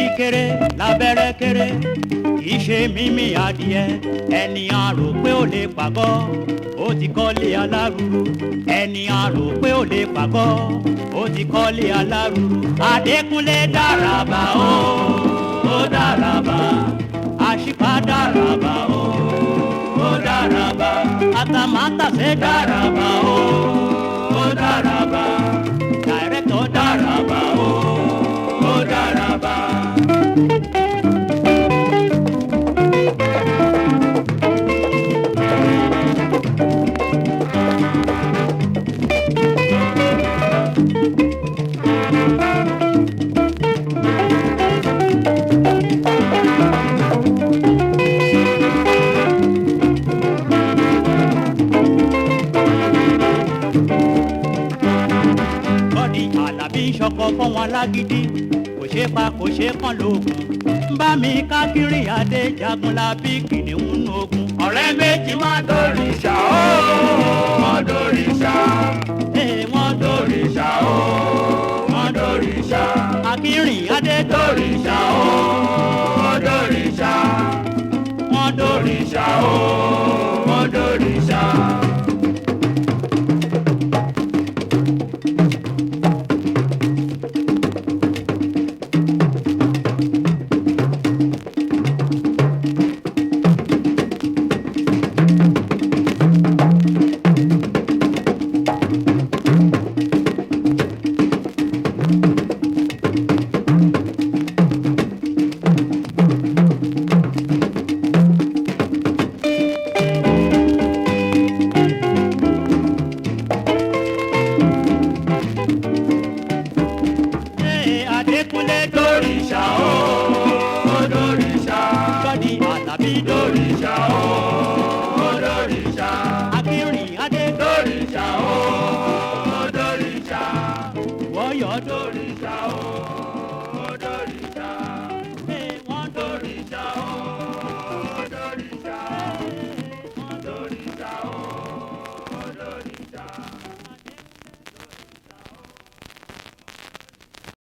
Ìkéré lábẹ́rẹ́ kéré kì í ṣe mímí adìẹ ẹni a rò pé ó lè pàgọ́ ó ti kọ́lé alárùrù ẹni a rò pé ó lè pàgọ́ ó ti kọ́lé alárùrù Adékúnlé dáraba ó dáraba Àṣìpá dáraba ó dáraba Àtàmátàsé dáraba ó dáraba Dàrẹ́tọ̀ dáraba ó dáraba. Ṣọkọ fún wọn lágídí kò ṣe pa kò ṣe kàn lóògùn bá mi kákiri adé jagun la bí kìnìún ogun. ọ̀rẹ́ méjì máa dòrìṣà ó wọ́n dòrìṣà wọ́n dòrìṣà ó wọ́n dòrìṣà akírin adé dòrìṣà ó wọ́n dòrìṣà wọ́n dòrìṣà ó.